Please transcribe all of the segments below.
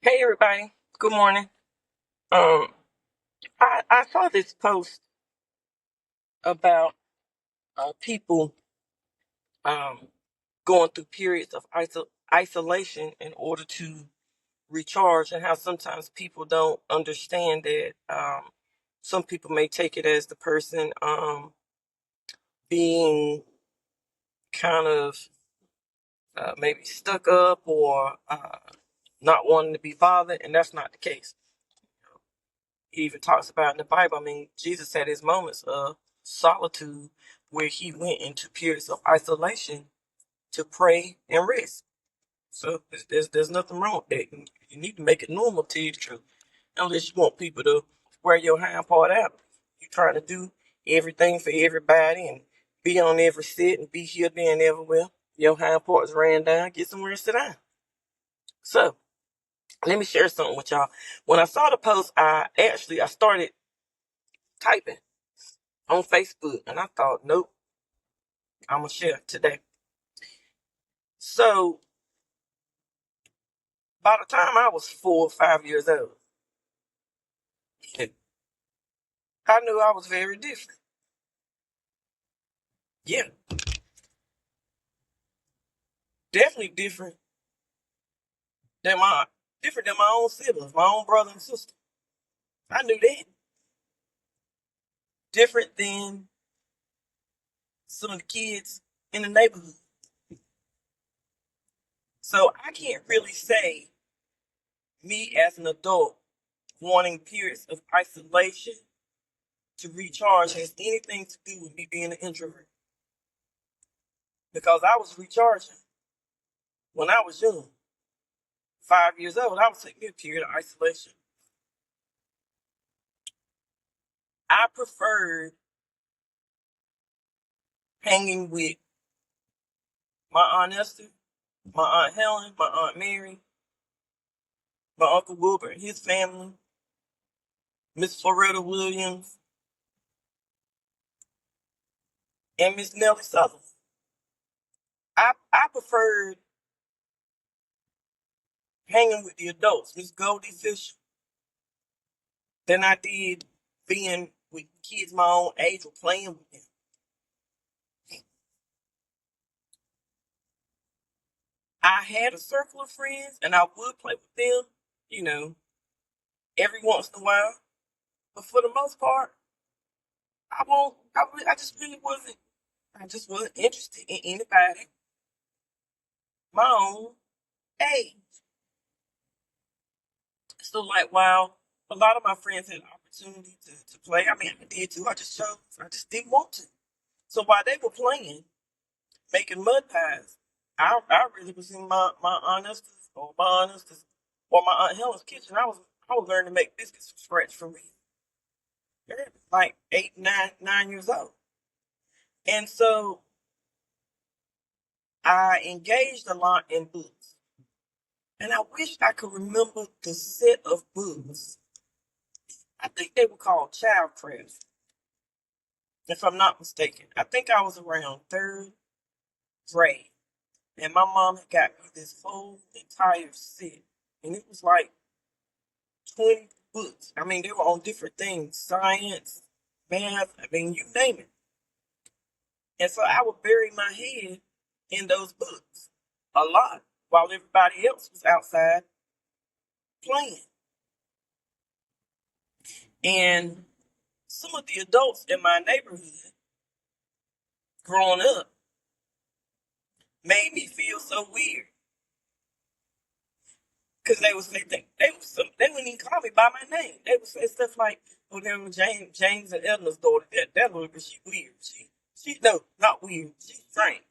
Hey everybody, good morning. Um, I saw this post about people um going through periods of isolation in order to recharge, and how sometimes people don't understand that. Some people may take it as the person being kind of maybe stuck up or not wanting to be bothered, and that's not the case. He even talks about in the Bible. I mean, Jesus had his moments of solitude where he went into periods of isolation to pray and rest. So there's nothing wrong with that. You need to make it normal, to tell you the truth. Unless you want people to wear your hind part out. You're trying to do everything for everybody and be on every set and be here, there, and everywhere. Your hind parts ran down. Get somewhere to sit down. So let me share something with y'all. When I saw the post, I started typing on Facebook, and I thought, nope, I'm gonna share it today. So by the time I was 4 or 5 years old, I knew I was very different. Yeah, definitely than my different than my own siblings, my own brother and sister. I knew that. Different than some of the kids in the neighborhood. So I can't really say me as an adult wanting periods of isolation to recharge has anything to do with me being an introvert. Because I was recharging when I was young. 5 years old, I was taking a period of isolation. I preferred hanging with my Aunt Esther, my Aunt Helen, my Aunt Mary, my Uncle Wilbur and his family, Miss Floretta Williams, and Miss Nellie Southern. I preferred hanging with the adults, Miss Goldie Fisher, than I did being with kids my own age or playing with them. I had a circle of friends and I would play with them, you know, every once in a while. But for the most part, I just really wasn't. I just wasn't interested in anybody my own age. So like, while a lot of my friends had the opportunity to play, I mean, I did too. I just chose. I just didn't want to. So while they were playing, making mud pies, I really was in my honestest or my honestest or my Aunt Helen's kitchen. I was learning to make biscuits from scratch for me. Like 8, 9 years old. And so I engaged a lot in books. And I wish I could remember the set of books. I think they were called child crafts, if I'm not mistaken. I think I was around third grade. And my mom had got me this whole entire set. And it was like 20 books. I mean, they were on different things: science, math, I mean, you name it. And so I would bury my head in those books a lot while everybody else was outside playing. And some of the adults in my neighborhood growing up made me feel so weird because they would say they wouldn't even call me by my name. They would say stuff like, "Oh, there was James and Edna's daughter. That little bit, she weird. She no, not weird. She's strange."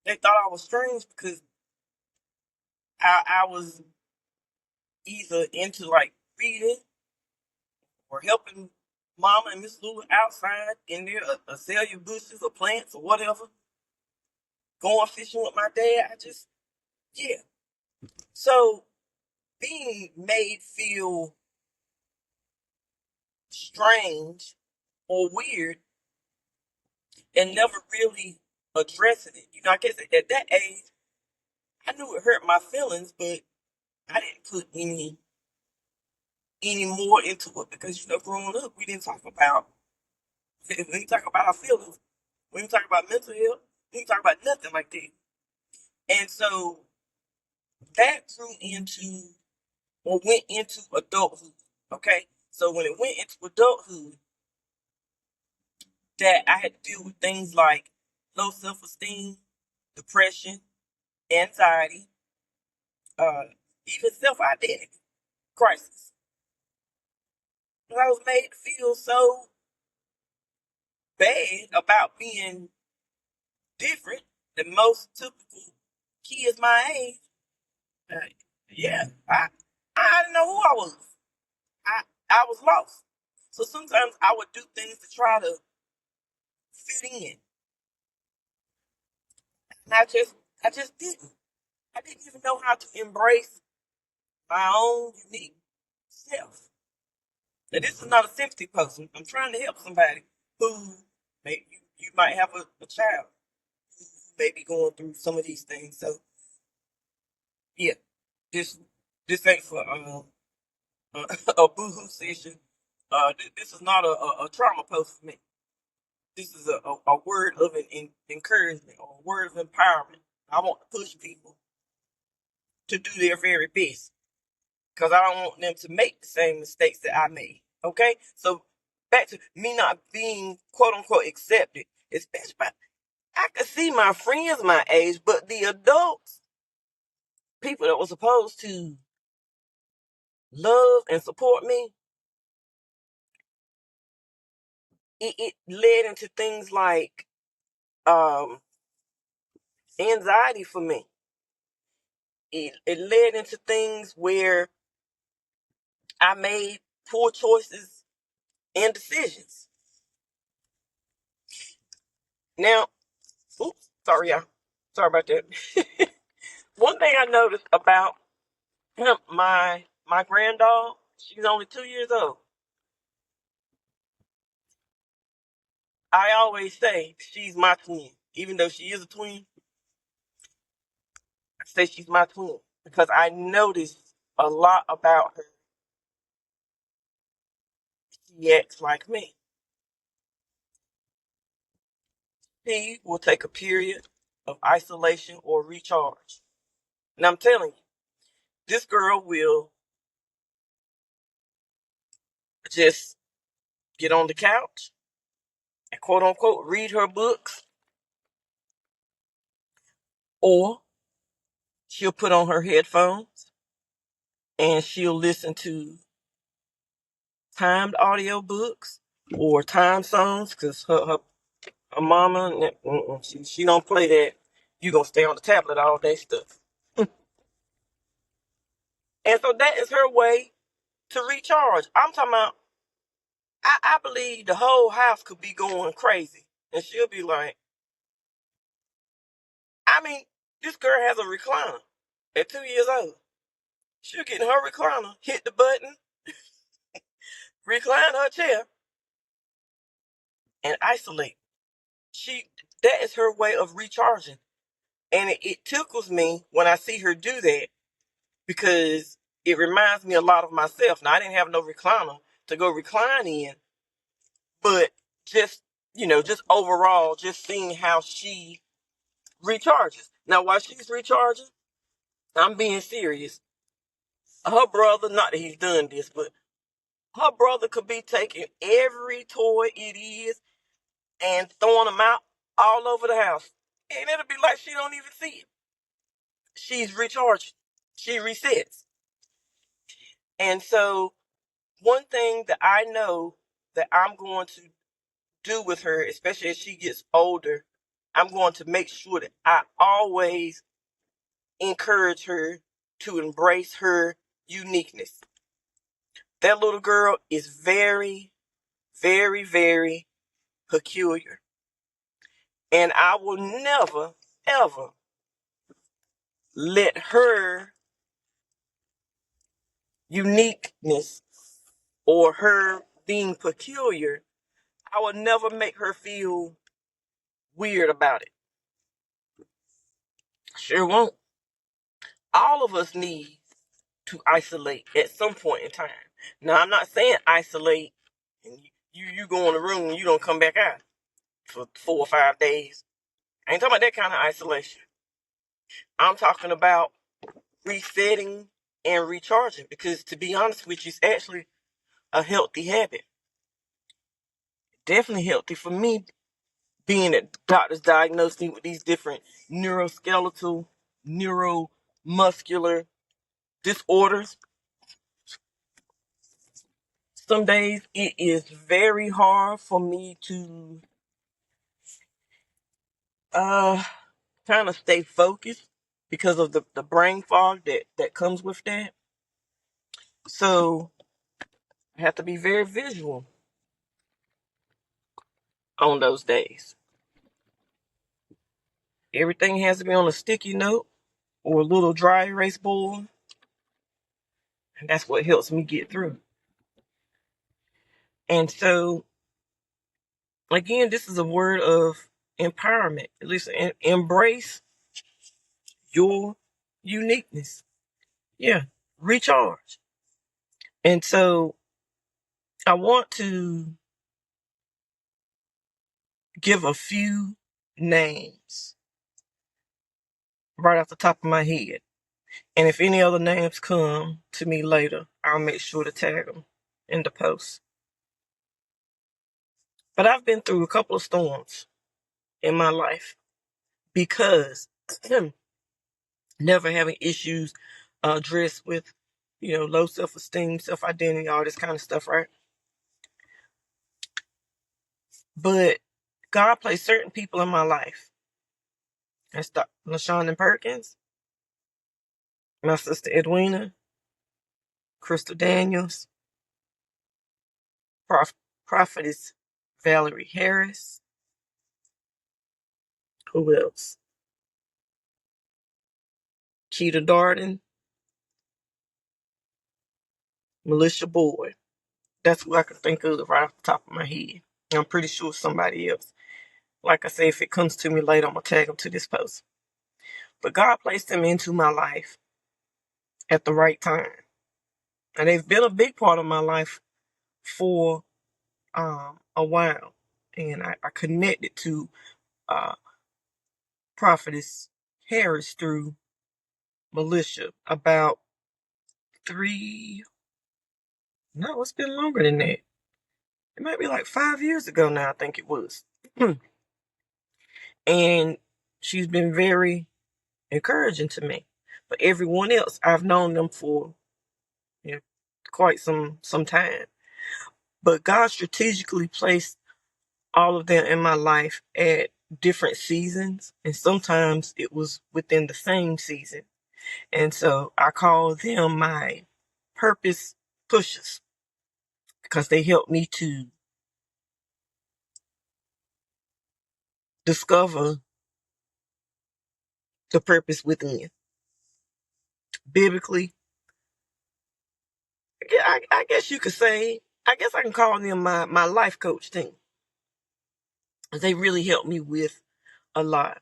They thought I was strange because I was either into like reading or helping Mama and Miss Lula outside in their azalea bushes or plants or whatever. Going fishing with my dad. Yeah. So being made feel strange or weird and never really addressing it. You know, I guess at that age, I knew it hurt my feelings, but I didn't put any more into it because growing up, we didn't talk about we didn't talk about our feelings. We didn't talk about mental health. We didn't talk about nothing like that. And so that grew into or went into adulthood. Okay, so when it went into adulthood, that I had to deal with things like low self-esteem, depression, anxiety, uh, even self-identity crisis. And I was made to feel so bad about being different than most typical kids my age. Uh, yeah, I didn't know who I was. I was lost. So sometimes I would do things to try to fit in, and I just didn't. I didn't even know how to embrace my own unique self. Now, this is not a sympathy post. I'm trying to help somebody who maybe you might have a child who may be going through some of these things. So yeah, this this ain't for a boohoo session. This is not a trauma post for me. This is a word of encouragement or a word of empowerment. I want to push people to do their very best because I don't want them to make the same mistakes that I made. Okay, so back to me not being quote unquote accepted, especially I could see my friends my age, but the adults, people that were supposed to love and support me, it led into things like um, anxiety for me. It led into things where I made poor choices and decisions. Now, oops, sorry, y'all. Sorry about that. One thing I noticed about my granddog, she's only 2 years old. I always say she's my twin, even though she is a twin. I say she's my twin because I noticed a lot about her. She acts like me. She will take a period of isolation or recharge. And I'm telling you, this girl will just get on the couch and quote unquote read her books, or she'll put on her headphones and she'll listen to timed audio books or time songs because her mama, she don't play that. You gonna stay on the tablet all day stuff. And so that is her way to recharge. I'm talking about, I believe the whole house could be going crazy. And she'll be like, I mean, this girl has a recliner at 2 years old. She'll get in her recliner, hit the button, recline her chair, and isolate. That is her way of recharging. And it tickles me when I see her do that because it reminds me a lot of myself. Now, I didn't have no recliner to go recline in, but just, just overall, just seeing how she recharges. Now, while she's recharging, I'm being serious. Her brother, not that he's done this, but her brother could be taking every toy it is and throwing them out all over the house. And it'll be like she don't even see it. She's recharged. She resets. And so one thing that I know that I'm going to do with her, especially as she gets older, I'm going to make sure that I always encourage her to embrace her uniqueness. That little girl is very, very, very peculiar. And I will never, ever let her uniqueness or her being peculiar, I will never make her feel weird about it. Sure won't. all of us need to isolate at some point in time. Now, I'm not saying isolate and you go in the room and you don't come back out for 4 or 5 days. I ain't talking about that kind of isolation. I'm talking about resetting and recharging, because to be honest with you, it's actually a healthy habit. Definitely healthy for me, being that doctors diagnosed me with these different neuroskeletal, neuromuscular disorders. Some days it is very hard for me to kind of stay focused because of the brain fog that comes with that. So I have to be very visual on those days. Everything has to be on a sticky note or a little dry erase board, and that's what helps me get through. And so, again, this is a word of empowerment. Listen, embrace your uniqueness. Yeah, recharge. And so, I want to give a few names right off the top of my head. And if any other names come to me later, I'll make sure to tag them in the post. But I've been through a couple of storms in my life because never having issues addressed with, low self-esteem, self-identity, all this kind of stuff, right? But God placed certain people in my life. That's LaShawn Perkins, my sister Edwina, Crystal Daniels, Prophetess Valerie Harris. Who else? Keita Darden, Militia Boyd. That's who I can think of right off the top of my head. I'm pretty sure somebody else. Like I say, if it comes to me later, I'm going to tag them to this post. But God placed them into my life at the right time. And they've been a big part of my life for a while. And I connected to Prophetess Harris through Militia about it's been longer than that. It might be like 5 years ago now, I think it was. And she's been very encouraging to me. But everyone else, I've known them for quite some time. But God strategically placed all of them in my life at different seasons. And sometimes it was within the same season. And so I call them my purpose pushers, because they help me to discover the purpose within. Biblically, I guess you could say, I guess I can call them my life coach team. They really help me with a lot.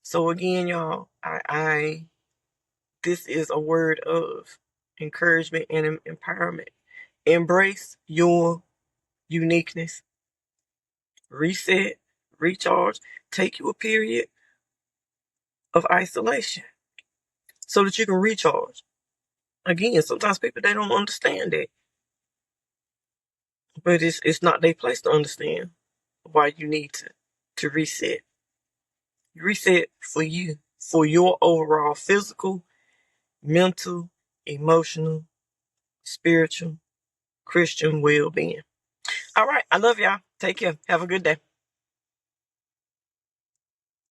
So again, y'all, this is a word of encouragement and empowerment. Embrace your uniqueness. Reset, recharge, take you a period of isolation so that you can recharge. Again, sometimes people, they don't understand that. But it's not their place to understand why you need to reset. Reset for you, for your overall physical, mental, emotional, spiritual, Christian well-being. All right. I love y'all. Take care. Have a good day.